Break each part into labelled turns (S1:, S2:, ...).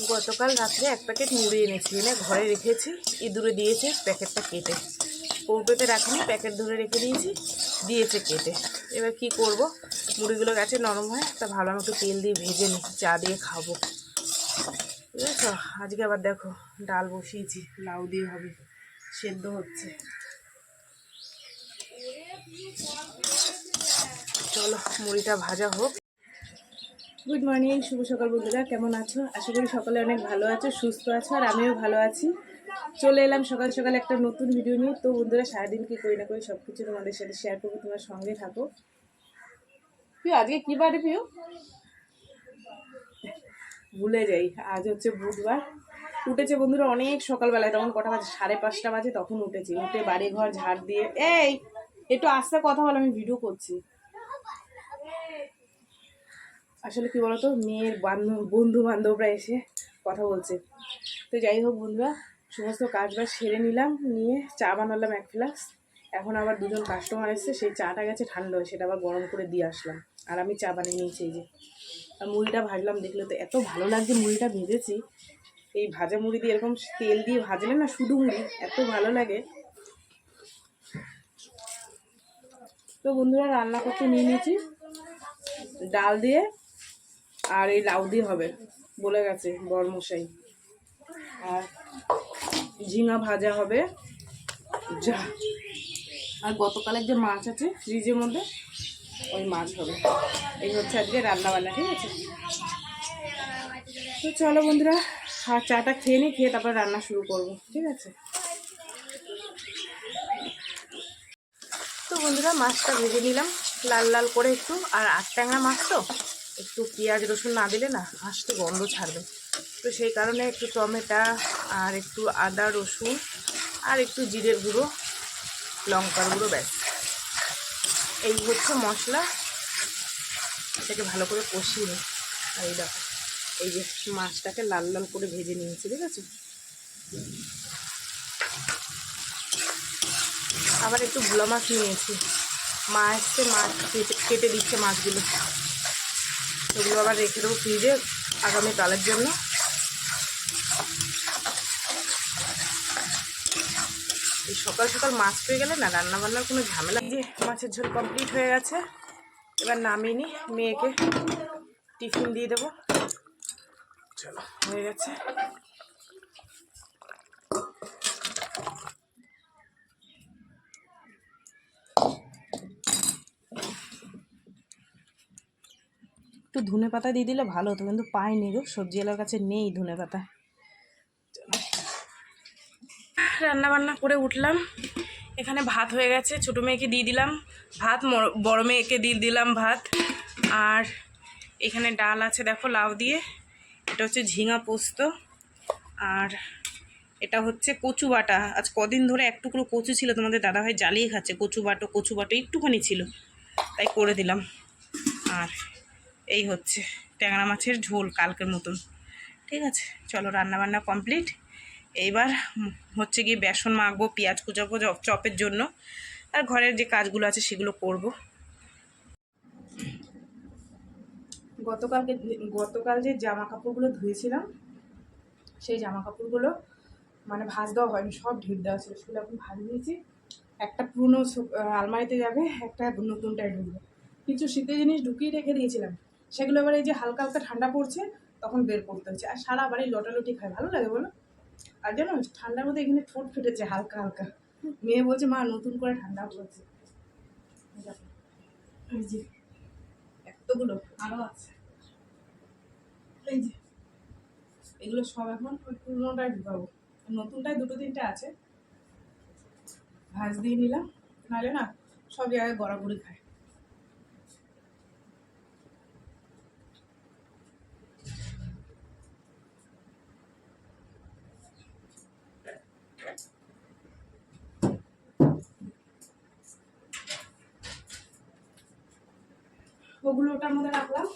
S1: গতকাল রাত্রে এক প্যাকেট মুড়ি এনেছি, এনে ঘরে রেখেছি। ইঁদুরে দিয়েছে প্যাকেটটা কেটে, কৌটোতে রাখিনি, প্যাকেট ধরে রেখে দিয়েছি, দিয়েছে কেটে। এবার কি করব, মুড়িগুলো গেছে নরম হয়, তা ভালো একটু তেল দিয়ে ভেজে নিই, চা দিয়ে খাবো, বুঝেছ। আজকে আবার দেখো ডাল বসিয়েছি, লাউ দিয়ে হবে, সেদ্ধ হচ্ছে। চলো মুড়িটা ভাজা হোক। গুড মর্নিং, শুভ সকাল বন্ধুরা, কেমন আছো? আশা করি সকালে অনেক ভালো আছো, সুস্থ আছো, আর আমিও ভালো আছি। চলে এলাম সকাল সকাল একটা নতুন ভিডিও নিয়ে। তো বন্ধুরা, সারাদিন কি করি না করি সব কিছু তোমাদের সাথে শেয়ার করবো, তোমার সঙ্গে থাকো। পিউ আজকে কী বারে পিউ? ভুলে যাই, আজ হচ্ছে বুধবার। উঠেছে বন্ধুরা অনেক সকালবেলায়, তখন কটা বাজে, 5:30 বাজে, তখন উঠেছি। উঠে বাড়ি ঘর ঝাড় দিয়ে, এই একটু আস্তে কথা বল, আমি ভিডিও করছি। আসলে কি বলতো, মেয়ের বন্ধু বান্ধবরা এসে কথা বলছে। তো যাই হোক বন্ধুরা, সমস্ত কাজবাজ সেরে নিলাম, নিয়ে চা বানালাম 1 গ্লাস। এখন আবার 2জন কাস্টমার এসছে, সেই চাটা গেছে ঠান্ডা হয়ে, সেটা আবার গরম করে দিয়ে আসলাম। আর আমি চা বানিয়ে নিয়েছি। এই যে আর মুড়িটা ভাজলাম, দেখলে তো এত ভালো লাগছে মুড়িটা ভেজেছি। এই ভাজা মুড়ি দিয়ে এরকম তেল দিয়ে ভাজলে না, শুধু মুড়ি এত ভালো লাগে। তো বন্ধুরা, রান্না করতে নিয়ে নিয়েছি, ডাল দিয়ে আর এই লাউ দিয়ে হবে বলে গেছে বরমশাই। আর ঝিঙা ভাজা হবে, যা। আর গতকালের যে মাছ আছে ফ্রিজের মধ্যে, ওই মাছ হবে। এই হচ্ছে আজকে রান্না বান্না, ঠিক আছে। তো চলো বন্ধুরা, আর চাটা খেয়ে নিই, খেয়ে তারপর রান্না শুরু করব, ঠিক আছে। তো বন্ধুরা, মাছটা ভেজে নিলাম লাল লাল করে একটু। আর ট্যাংরা মাছ তো, একটু পেঁয়াজ রসুন না দিলে না হাঁসতে গন্ধ ছাড়বে। তো সেই কারণে একটু টমেটো আর একটু আদা রসুন আর একটু জিরের গুঁড়ো, লঙ্কার গুঁড়ো, ব্যাস এই হচ্ছে মশলা। এটাকে ভালো করে কষিয়ে নিই। আর এই দেখো, এই যে মাছটাকে লাল লাল করে ভেজে নিয়েছি, ঠিক আছে। আবার একটু ভোলা মাছ নিয়েছি, মা এসছে, মাছ কেটে দিচ্ছে মাছগুলো। সেগুলো আবার রেখে দেবো ফ্রিজে আগামীকালের জন্য। এই সকাল সকাল মাছ পেয়ে গেলে না রান্নাবান্নার কোনো ঝামেলা। যে মাছের ঝোল কমপ্লিট হয়ে গেছে, এবার নামিয়ে নিই, মেয়েকে টিফিন দিয়ে দেবো। চলো, হয়ে গেছে। একটু ধনে পাতা দিয়ে দিলে ভালো হতো, কিন্তু পাইনি গো, সবজিওয়ালার কাছে নেই ধনে পাতা। রান্না বান্না করে উঠলাম, এখানে ভাত হয়ে গেছে, ছোটো মেয়েকে দিয়ে দিলাম ভাত, বড় মেয়েকে দিয়ে দিলাম ভাত। আর এখানে ডাল আছে দেখো লাউ দিয়ে, এটা হচ্ছে ঝিঙা পোস্ত। আর এটা হচ্ছে কচু বাটা, আজ কদিন ধরে এক টুকরো কচু ছিল, তোমাদের দাদাভাই জ্বালিয়ে খাচ্ছে। কচু বাটো একটুখানি ছিল, তাই করে দিলাম। আর এই হচ্ছে ট্যাংরা মাছের ঝোল কালকের মতন, ঠিক আছে। চলো, রান্নাবান্না কমপ্লিট। এইবার হচ্ছে গিয়ে বেসন মাখবো, পেঁয়াজ কুচাবো চপের জন্য, আর ঘরের যে কাজগুলো আছে সেগুলো করব। গতকাল যে জামা কাপড়গুলো ধুয়েছিলাম, সেই জামা কাপড়গুলো মানে ভাঁজ দেওয়া হয়নি, সব ঢিপ দেওয়া ছিল, সেগুলো এখন ভাঁজ দিয়েছি। একটা পুরনো আলমারিতে যাবে, একটা নতুনটায় ঢুকবে। কিছু শীতের জিনিস ঢুকিয়ে রেখে দিয়েছিলাম, সেগুলো এবার এই যে হালকা হালকা ঠান্ডা পড়ছে, তখন বের করতে হচ্ছে। আর সারা বাড়ি লটালটি খায়, ভালো লাগে বলো? আর জানো, ঠান্ডার মধ্যে এখানে ঠোঁট ফেটেছে হালকা হালকা। মেয়ে বলছে মা নতুন করে ঠান্ডা পড়ছে। এই যে এতগুলো আরও আছে, এই যে এগুলো সব এখন ওই পুরোনোটায় ঢুকাবো, নতুনটায় 2-3টে আছে, ভাঁজ দিয়ে নিলাম, নাহলে না সব জায়গায় গড়াগড়ি খায়। ওগুলো ওটার মধ্যে রাখলাম।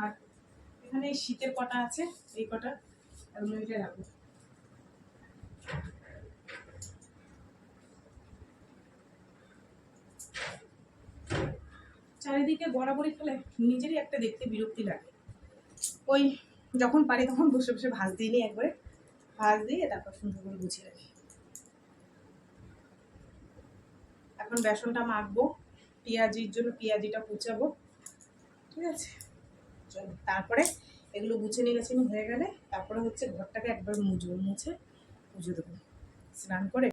S1: আর এখানে এই শীতের কটা আছে, এই কটা এটা রাখবো। চারিদিকে বরাবরই খেলে নিজেরই একটা দেখতে বিরক্তি লাগে। ওই যখন পারি তখন বসে বসে ভাজ দিয়ে নিই একবারে, ভাজ দিয়ে তারপর সুন্দর করে গুছিয়ে রাখি। এখন বেসনটা মাখবো, পেঁয়াজির জন্য পেঁয়াজিটা কুচাবো, ঠিক আছে। চলো তারপরে এগুলো গুছিয়ে নিয়ে গেছি হয়ে গেলে তারপরে হচ্ছে ঘরটাকে একবার মুছবো, মুছে পুজো দেবো স্নান করে।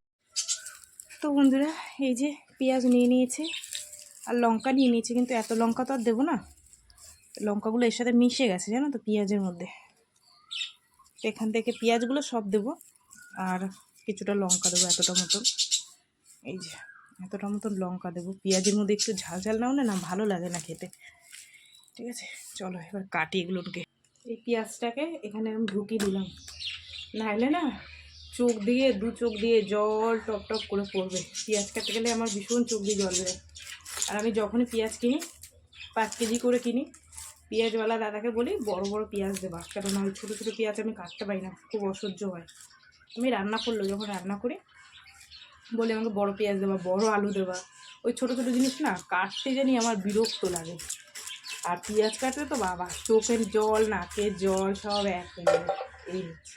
S1: তো বন্ধুরা এই যে পেঁয়াজ নিয়ে নিয়েছি আর লঙ্কা নিয়ে নিয়েছি, কিন্তু এত লঙ্কা তো আর দেবো না, লঙ্কাগুলো এর সাথে মিশে গেছে জানো তো পেঁয়াজের মধ্যে। তো এখান থেকে পেঁয়াজগুলো সব দেবো আর কিছুটা লঙ্কা দেবো এতটা মতন, এই যে এতটা মতন লঙ্কা দেবো। পেঁয়াজের মধ্যে একটু ঝাল ঝাল না হলে না ভালো লাগে না খেতে, ঠিক আছে। চলো এবার কাটি এগুলোকে। এই পেঁয়াজটাকে এখানে আমি ঢুকিয়ে দিলাম, নাহলে না চোখ দিয়ে দু চোখ দিয়ে জল টপ টপ করে পড়বে। পেঁয়াজ কাটতে গেলে আমার ভীষণ চোখ দিয়ে জল বেরোয়। আর আমি যখনই পেঁয়াজ কিনি 5 কেজি করে কিনি, পেঁয়াজওয়ালা দাদাকে বলি বড় বড় পেঁয়াজ দেবা, কেননা ওই ছোটো ছোটো পেঁয়াজ আমি কাটতে পারি না, খুব অসহ্য হয়। আমি রান্না করলেও যখন রান্না করি বলি আমাকে বড় পেঁয়াজ দেবা, বড় আলু দেবা। ওই ছোটো ছোটো জিনিস না কাটতে জানি আমার বিরক্ত লাগে। আর পেঁয়াজ কাটতে তো বাবা চোখের জল নাকের জল সব এক হয়ে যাবে, এই হচ্ছে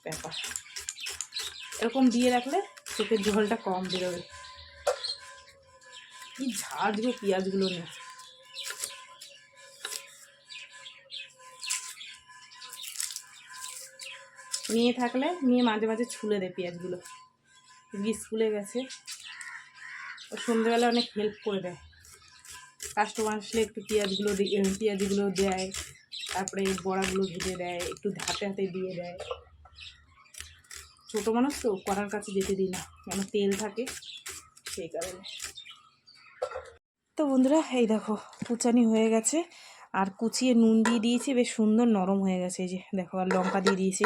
S1: ব্যাপার। এরকম দিয়ে রাখলে চোখের জলটা কম বেরোবে। কি ঝাঁজ গো পেঁয়াজগুলো নিয়ে। মেয়ে থাকলে মেয়ে মাঝে মাঝে ছুলে দেয় পেঁয়াজগুলো, স্কুলে গেছে ও সন্ধ্যেবেলা অনেক হেল্প করে দেয়, কাস্টমার আসলে একটু পেঁয়াজগুলো দেয়, তারপরে বড়াগুলো ভেজে দেয়, একটু হাতে হাতে দিয়ে দেয়। ছোটো মানুষ তো করার কাছে যেতে দিই না, কেন তেল থাকে সেই কারণে। তো বন্ধুরা এই দেখো কুচানি হয়ে গেছে, আর কুচিয়ে নুন দিয়ে দিয়েছি, বেশ সুন্দর নরম হয়ে গেছে। এই যে দেখো আর লঙ্কা দিয়ে দিয়েছি।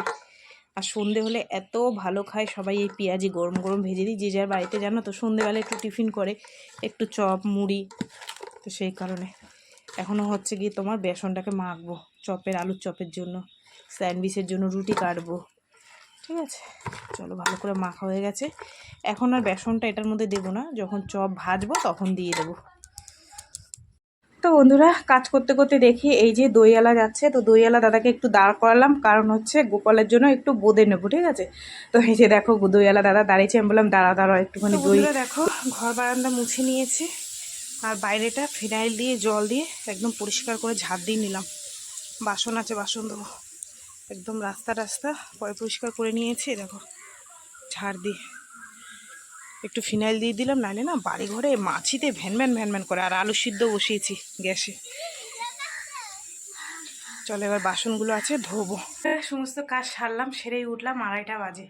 S1: আর সন্ধে হলে এত ভালো খায় সবাই এই পেঁয়াজি, গরম গরম ভেজে দিই যে যার বাড়িতে, জানো তো সন্ধেবেলা একটু টিফিন করে একটু চপ মুড়ি, তো সেই কারণে এখনও হচ্ছে গিয়ে তোমার বেসনটাকে মাখবো চপের, আলুর চপের জন্য, স্যান্ডউইচের জন্য রুটি কাটবো, ঠিক আছে। চলো ভালো করে মাখা হয়ে গেছে, এখন আর বেসনটা এটার মধ্যে দেবো না, যখন চপ ভাজবো তখন দিয়ে দেবো। তো বন্ধুরা কাজ করতে করতে দেখি এই যে দইওয়ালা যাচ্ছে, তো দইওয়ালা দাদাকে একটু দাঁড় করালাম, কারণ হচ্ছে গোপালের জন্য একটু বোঁদে নেবো, ঠিক আছে। তো এই যে দেখো দইওয়ালা দাদা দাঁড়িয়েছে, আমি বললাম দাঁড়া দাঁড়া একটুখানি দই। দেখো ঘর বারান্দা মুছে নিয়েছি, আর বাইরেটা ফিনাইল দিয়ে জল দিয়ে একদম পরিষ্কার করে ঝাড় দিয়ে নিলাম। বাসন আছে বাসন দেবো, একদম রাস্তা রাস্তা পরে পরিষ্কার করে নিয়েছি। দেখো ঝাড় দিয়ে একটু ফিনাইল দিয়ে দিলাম, নাহলে না বাড়ি ঘরে মাছিতে ভ্যান ভ্যান করে। আর আলু সিদ্ধ বসিয়েছি গ্যাসে। চলো এবার বাসনগুলো আছে ধোবো। সমস্ত কাজ সারলাম, সেরেই উঠলাম 2:30 বাজে।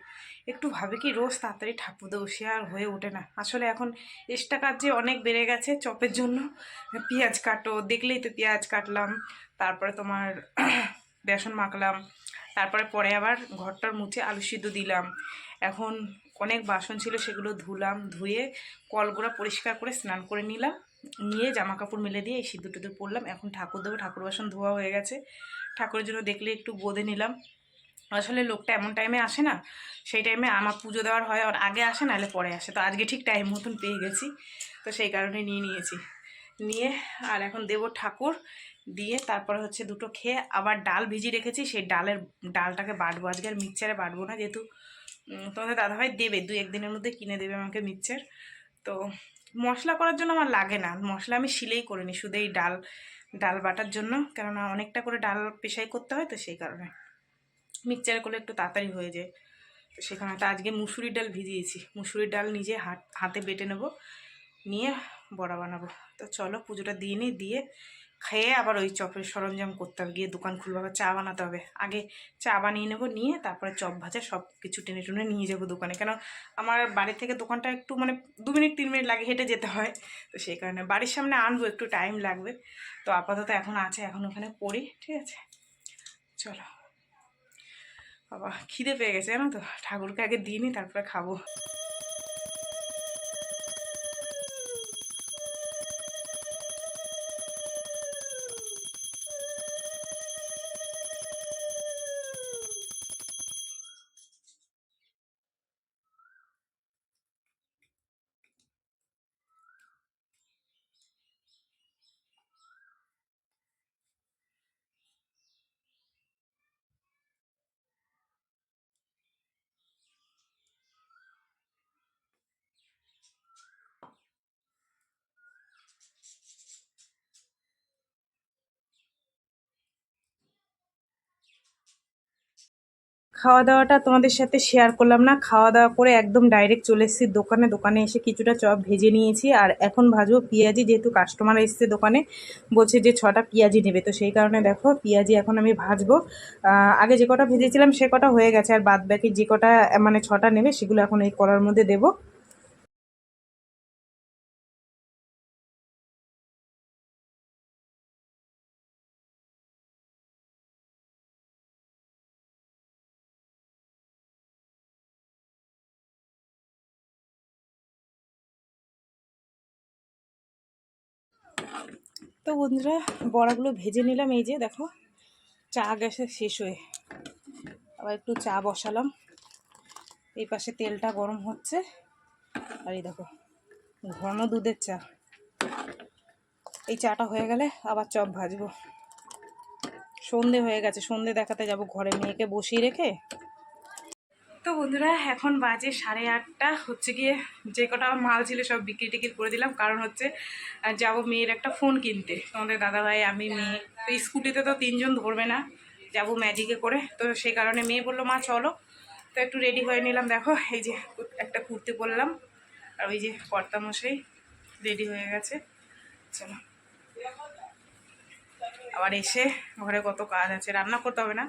S1: একটু ভাবে কি রোজ তাড়াতাড়ি ঠাকুর দেবো, সে আর হয়ে ওঠে না আসলে। এখন এক্সট্রা কাজ যে অনেক বেড়ে গেছে চপের জন্য, পেঁয়াজ কাটো দেখলেই তো পেঁয়াজ কাটলাম, তারপরে তোমার বেসন মাখলাম, তারপরে পরে আবার ঘরটার মুছে আলু সিদ্ধ দিলাম। এখন অনেক বাসন ছিল সেগুলো ধুলাম, ধুয়ে কলগুলো পরিষ্কার করে স্নান করে নিলাম, নিয়ে জামা কাপড় মেলে দিয়ে এই সিদ্ধ টিদ্ধ পরলাম। এখন ঠাকুর দেবো, ঠাকুর বাসন ধোয়া হয়ে গেছে, ঠাকুরের জন্য দেখলে একটু বোঁদে নিলাম। আসলে লোকটা এমন টাইমে আসে না, সেই টাইমে আমার পুজো দেওয়ার হয়, আর আগে আসে নাহলে পরে আসে, তো আজকে ঠিক টাইম মতন পেয়ে গেছি, তো সেই কারণে নিয়ে নিয়েছি। নিয়ে আর এখন দেবো ঠাকুর, দিয়ে তারপরে হচ্ছে দুটো খেয়ে আবার ডাল ভিজিয়ে রেখেছি, সেই ডালটাকে বাটবো আজকে। আর মিক্সচারে বাটবো না, যেহেতু তোমাদের দাদাভাই দেবে 2-1 দিনের মধ্যে কিনে দেবে আমাকে মিক্সচার। তো মশলা করার জন্য আমার লাগে না, মশলা আমি শিলেই করে নিই শুধু এই ডাল বাটার জন্য, কেননা অনেকটা করে ডাল পেশাই করতে হয়, তো সেই কারণে মিক্সচারে করলে একটু তাড়াতাড়ি হয়ে যায়। তো সেখানে তো আজকে মুসুরির ডাল ভিজিয়েছি, মুসুরির ডাল নিজে হাতে বেটে নেবো, নিয়ে বড়া বানাবো। তো চলো পুজোটা দিয়ে নিই, দিয়ে খেয়ে আবার ওই চপের সরঞ্জাম করতে হবে, গিয়ে দোকান খুলবো, আবার চা বানাতে হবে। আগে চা বানিয়ে নেবো, নিয়ে তারপরে চপ ভাজা সব কিছু টেনে টুনে নিয়ে যাবো দোকানে, কেন আমার বাড়ি থেকে দোকানটা একটু মানে 2 মিনিট 3 মিনিট লাগে, হেঁটে যেতে হয়, তো সেই কারণে বাড়ির সামনে আনবো, একটু টাইম লাগবে। তো আপাতত এখন আছে, এখন ওখানে পড়ি, ঠিক আছে। চলো বাবা খিদে পেয়ে গেছে জানো তো, ঠাকুরকে আগে দিয়ে নিই তারপরে খাবো। খাওয়া দাওয়াটা তোমাদের সাথে শেয়ার করলাম না। খাওয়া দাওয়া করে একদম ডাইরেক্ট চলে এসেছি দোকানে। দোকানে এসে কিছুটা চপ ভেজে নিয়েছি, আর এখন ভাজবো পেঁয়াজি। যেহেতু কাস্টমার এসছে দোকানে, বলছে যে 6টা পেঁয়াজি নেবে, তো সেই কারণে দেখো পেঁয়াজি এখন আমি ভাজবো। আগে যে কটা ভেজেছিলাম সে কটা হয়ে গেছে, আর বাদ বাকি যে কটা মানে 6টা নেবে সেগুলো এখন এই কড়ার মধ্যে দেবো। তো বন্ধুরা, বড়াগুলো ভেজে নিলাম। এই যে দেখো, চা গ্যাসে শেষ হয়ে আবার একটু চা বসালাম। এই পাশে তেলটা গরম হচ্ছে, আর এই দেখো ঘন দুধের চা। এই চাটা হয়ে গেলে আবার চপ ভাজবো। সন্ধে হয়ে গেছে, সন্ধে দেখাতে যাব ঘরে, মেয়েকে বসিয়ে রেখে। তো বন্ধুরা, এখন বাজে 8:30 হচ্ছে গিয়ে। যে কটা মাল ছিল সব বিক্রি টিকিট করে দিলাম, কারণ হচ্ছে যাব মেয়ের একটা ফোন কিনতে। তোমাদের দাদাভাই, আমি, মেয়ে। তো স্কুটিতে তো 3 জন ধরবে না, যাব ম্যাজিকে করে। তো সেই কারণে মেয়ে বললো মা চলো। তো একটু রেডি হয়ে নিলাম। দেখো এই যে একটা কুর্তি পরলাম, আর ওই যে কর্তামশাই রেডি হয়ে গেছে। চলো, আবার এসে ঘরে কত কাজ আছে, রান্না করতে হবে না।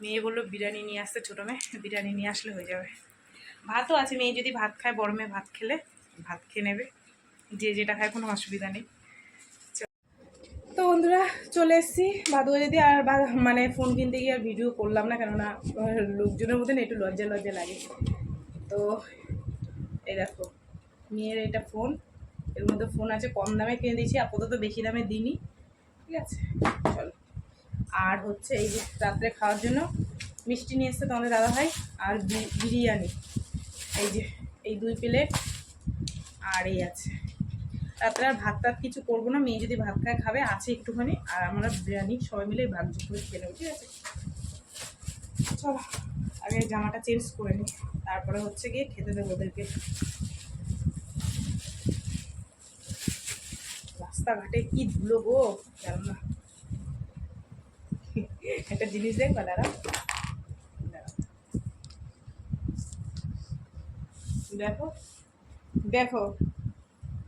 S1: মেয়ে বললো বিরিয়ানি নিয়ে আসতে, ছোটো মেয়ে, বিরিয়ানি নিয়ে আসলে হয়ে যাবে। ভাতও আছে, মেয়ে যদি ভাত খায়, বড় মেয়ে ভাত খেলে ভাত খেয়ে নেবে, যে যেটা খায় কোনো অসুবিধা নেই। তো বন্ধুরা, চলে এসেছি বাদুয়ারি দিয়ে। আর মানে ফোন কিনতে গিয়ে আর ভিডিও করলাম না, কেননা লোকজনের মধ্যে না একটু লজ্জা লজ্জা লাগে। তো এই দেখো মেয়ের এটা ফোন, এর মধ্যে ফোন আছে, কম দামে কিনে দিয়েছি, আপাতত বেশি দামে দিইনি, ঠিক আছে। চলো, আর হচ্ছে এই যে রাত্রে খাওয়ার জন্য মিষ্টি নিয়ে এসছে তোমাদের দাদাভাই, আর বিরিয়ানি। এই যে এই 2 প্লেট, আর এই আছে। রাত্রে আর ভাত টাত কিছু করবো না, মেয়ে যদি ভাত খায় খাবে, আছে একটুখানি, আর আমরা বিরিয়ানি সবাই মিলে ভাগযোগ করে খেয়ে নেবো, ঠিক আছে। চলো, আগে জামাটা চেঞ্জ করে নিই, তারপরে হচ্ছে গিয়ে খেতে দেবো ওদেরকে। রাস্তাঘাটে কি ধুলো গো, জানো না। একটা জিনিস দেখবা, দাঁড়া, দেখো দেখো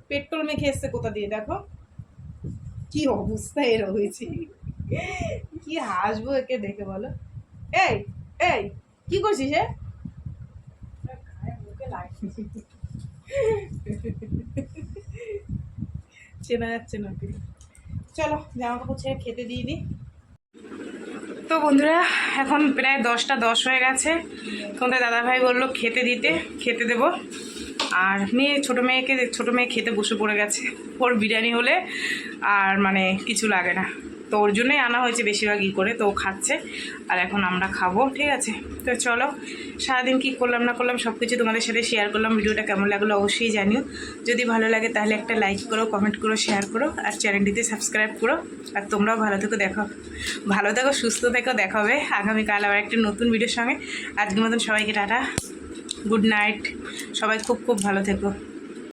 S1: পেট্রোল মেখে এসছে কোথা দিয়ে, দেখো কি অবস্থা এর হয়েছে। কি হাসবো একে দেখে, বলো। এই এই কি করছিস হে? চেনা যাচ্ছে না। চলো জামা কাপড় ছেড়ে খেতে দিয়ে দিই। তো বন্ধুরা, এখন প্রায় 10টা 10 হয়ে গেছে। তোমাদের দাদাভাই বললো খেতে দিতে, খেতে দেবো। আর মেয়ে, ছোটো মেয়ে খেতে বসে পড়ে গেছে। ওর বিরিয়ানি হলে আর মানে কিছু লাগে না, তো ওর জন্যই আনা হয়েছে বেশিরভাগই করে, তো ও খাচ্ছে। আর এখন আমরা খাবো, ঠিক আছে। তো চলো, সারাদিন কী করলাম না করলাম সব কিছু তোমাদের সাথে শেয়ার করলাম। ভিডিওটা কেমন লাগলো অবশ্যই জানিও। যদি ভালো লাগে তাহলে একটা লাইক করো, কমেন্ট করো, শেয়ার করো, আর চ্যানেলটিতে সাবস্ক্রাইব করো। আর তোমরাও ভালো থেকো, ভালো থেকো, সুস্থ থেকো। দেখা হবে আগামীকাল আবার একটা নতুন ভিডিওর সঙ্গে। আজকের মতন সবাইকে টাটা, গুড নাইট। সবাই খুব খুব ভালো থেকো।